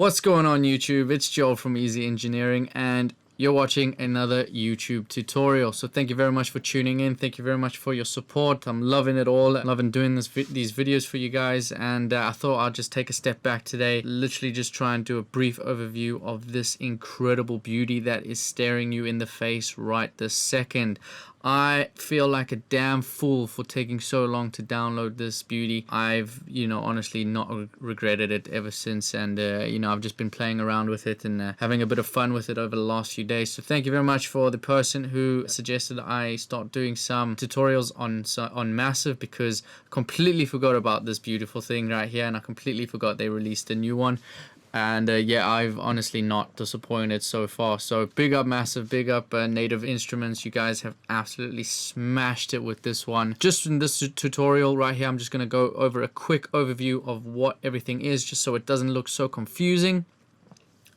What's going on YouTube? It's Joel from Easy Engineering and you're watching another YouTube tutorial. So thank you very much for tuning in. Thank you very much for your support. I'm loving it all. I'm loving doing these videos for you guys, and I thought I'll just take a step back today, literally just try and do a brief overview of this incredible beauty that is staring you in the face right this second. I feel like a damn fool for taking so long to download this beauty. I've, honestly not regretted it ever since, and I've just been playing around with it and having a bit of fun with it over the last few days. So thank you very much for the person who suggested I start doing some tutorials on Massive, because I completely forgot about this beautiful thing right here, and I completely forgot they released a new one. And yeah, I've honestly not disappointed so far. So big up Massive, big up Native Instruments. You guys have absolutely smashed it with this one. Just in this tutorial right here, I'm just going to go over a quick overview of what everything is, just so it doesn't look so confusing.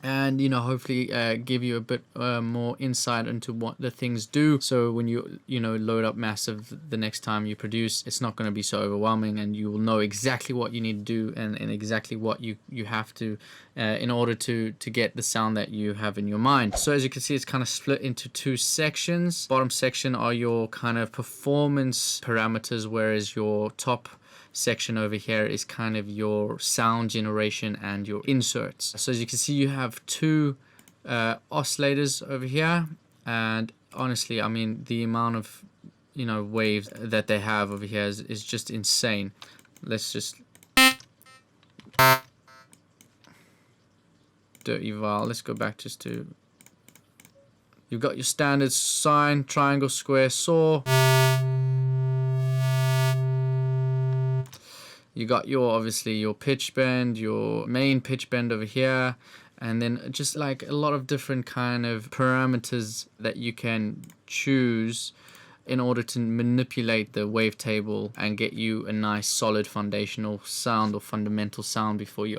And hopefully give you a bit more insight into what the things do, so when you load up Massive the next time you produce, it's not going to be so overwhelming, and you will know exactly what you need to do and exactly what you have to in order to get the sound that you have in your mind. So as you can see, it's kind of split into two sections. Bottom section are your kind of performance parameters, whereas your top section over here is kind of your sound generation and your inserts. So as you can see, you have two oscillators over here, and honestly, I mean, the amount of waves that they have over here is just insane. Let's just dirty vowel. Let's go back just to, you've got your standard sine, triangle, square, saw. You got obviously your pitch bend, your main pitch bend over here, and then just like a lot of different kind of parameters that you can choose in order to manipulate the wavetable and get you a nice solid foundational sound or fundamental sound before you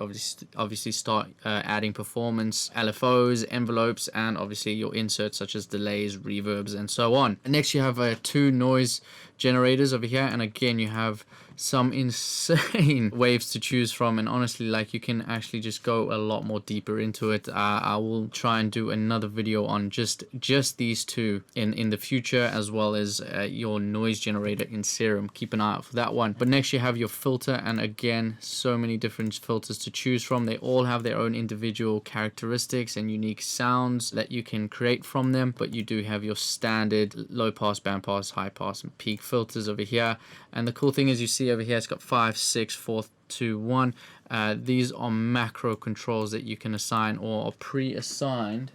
obviously start adding performance, LFOs, envelopes, and obviously your inserts such as delays, reverbs, and so on. And next you have two noise generators over here, and again you have some insane waves to choose from, and honestly, like, you can actually just go a lot more deeper into it. I will try and do another video on just these two in the future, as well as your noise generator in Serum. Keep an eye out for that one. But next you have your filter, and again, so many different filters to choose from. They all have their own individual characteristics and unique sounds that you can create from them, but you do have your standard low pass, band pass, high pass, and peak filters over here. And the cool thing is, you see over here, it's got 5, 6, 4, 2, 1. These are macro controls that you can assign or are pre-assigned.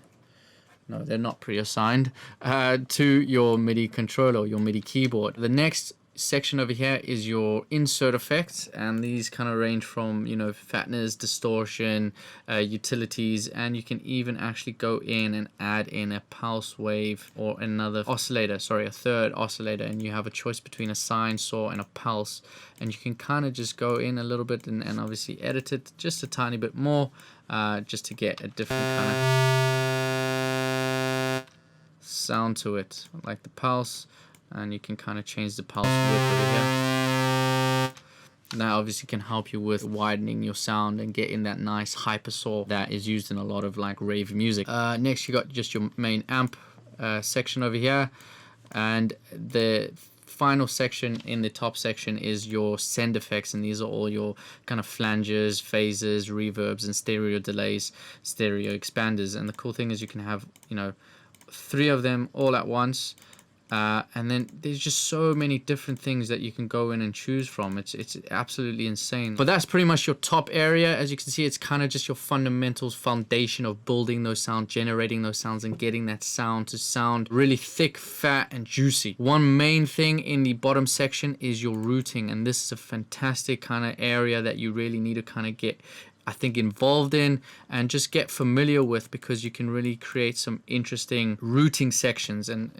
No, they're not pre-assigned to your MIDI controller, your MIDI keyboard. The next section over here is your insert effects, and these kind of range from fatness, distortion, utilities, and you can even actually go in and add in a pulse wave or another oscillator, a third oscillator, and you have a choice between a sine, saw, and a pulse, and you can kind of just go in a little bit and obviously edit it just a tiny bit more, just to get a different kind of sound to it, like the pulse. And you can kind of change the pulse width over here. That obviously can help you with widening your sound and getting that nice hyper saw that is used in a lot of like rave music. Next you got just your main amp section over here, and the final section in the top section is your send effects, and these are all your kind of flanges, phases, reverbs, and stereo delays, stereo expanders. And the cool thing is you can have 3 of them all at once. And then there's just so many different things that you can go in and choose from. It's absolutely insane. But that's pretty much your top area. As you can see, it's kind of just your fundamentals, foundation of building those sounds, generating those sounds, and getting that sound to sound really thick, fat, and juicy. One main thing in the bottom section is your routing, and this is a fantastic kind of area that you really need to kind of get, I think, involved in and just get familiar with, because you can really create some interesting routing sections. And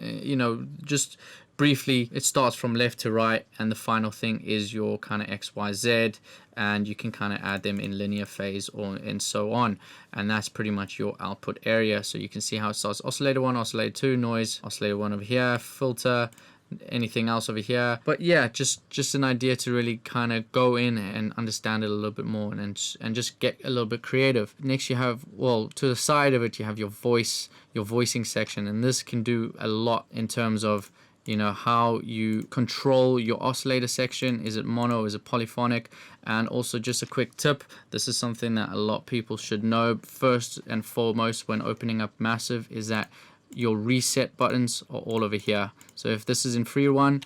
just briefly, it starts from left to right, and the final thing is your kind of XYZ, and you can kind of add them in linear phase and so on, and that's pretty much your output area. So you can see how it starts: oscillator 1, oscillator 2, noise, oscillator 1 over here, filter, anything else over here. But yeah, just an idea to really kind of go in and understand it a little bit more, and just get a little bit creative. Next you have, well, to the side of it you have your voicing section, and this can do a lot in terms of, you know, how you control your oscillator section. Is it mono, is it polyphonic? And also, just a quick tip, this is something that a lot of people should know first and foremost when opening up Massive, is that your reset buttons are all over here. So if this is in free run,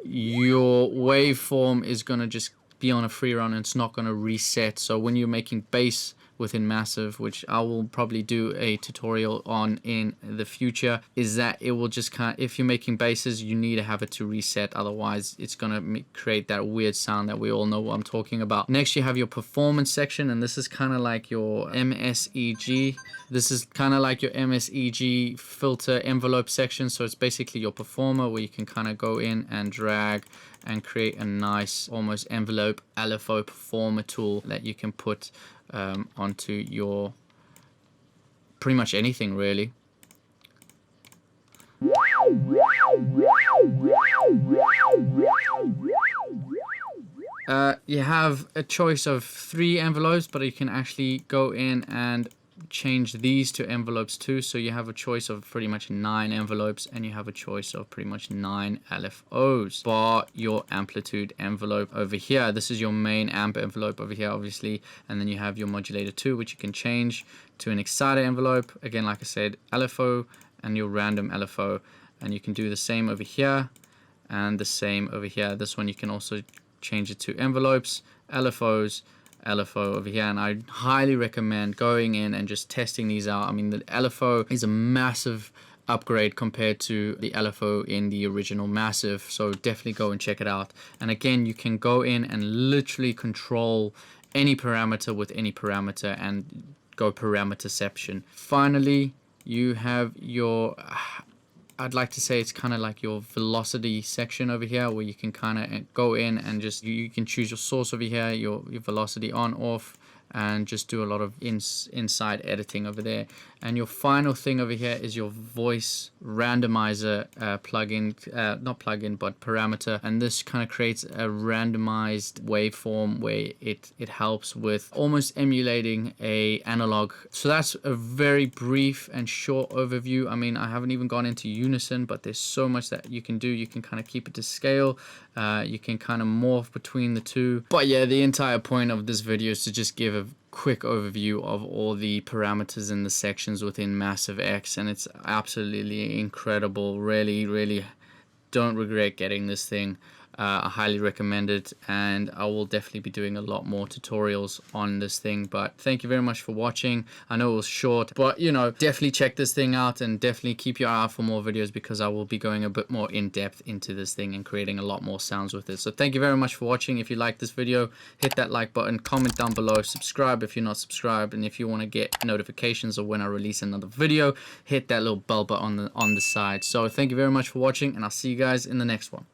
your waveform is gonna just be on a free run and it's not gonna reset. So when you're making bass within Massive, which I will probably do a tutorial on in the future, is that it will just kind of, if you're making basses, you need to have it to reset, otherwise it's gonna create that weird sound that we all know what I'm talking about. Next you have your performance section, and this is kind of like your MSEG. This is kind of like your MSEG filter envelope section. So it's basically your performer, where you can kind of go in and drag and create a nice almost envelope LFO performer tool that you can put onto your pretty much anything really. You have a choice of 3 envelopes, but you can actually go in and change these to envelopes too. So you have a choice of pretty much 9 envelopes, and you have a choice of pretty much 9 LFOs, bar your amplitude envelope over here. This is your main amp envelope over here, obviously, and then you have your modulator 2, which you can change to an exciter envelope. Again, like I said, LFO and your random LFO, and you can do the same over here and the same over here. This one you can also change it to envelopes, LFOs, LFO over here, and I highly recommend going in and just testing these out. I mean, the LFO is a massive upgrade compared to the LFO in the original Massive, so definitely go and check it out. And again, you can go in and literally control any parameter with any parameter and go parameterception. Finally, you have your, I'd like to say it's kind of like your velocity section over here, where you can kind of go in and just, you can choose your source over here, your velocity on, off, and just do a lot of inside editing over there. And your final thing over here is your voice randomizer plugin, not plugin but parameter, and this kind of creates a randomized waveform where it helps with almost emulating a analog. So that's a very brief and short overview. I mean, I haven't even gone into unison, but there's so much that you can do. You can kind of keep it to scale, you can kind of morph between the two. But yeah, the entire point of this video is to just give a quick overview of all the parameters in the sections within Massive X, and it's absolutely incredible. Really don't regret getting this thing. I highly recommend it, and I will definitely be doing a lot more tutorials on this thing. But thank you very much for watching. I know it was short, but you know, definitely check this thing out, and definitely keep your eye out for more videos, because I will be going a bit more in depth into this thing and creating a lot more sounds with it. So thank you very much for watching. If you like this video, hit that like button, comment down below, subscribe if you're not subscribed, and if you want to get notifications of when I release another video, hit that little bell button on the side. So thank you very much for watching, and I'll see you guys in the next one.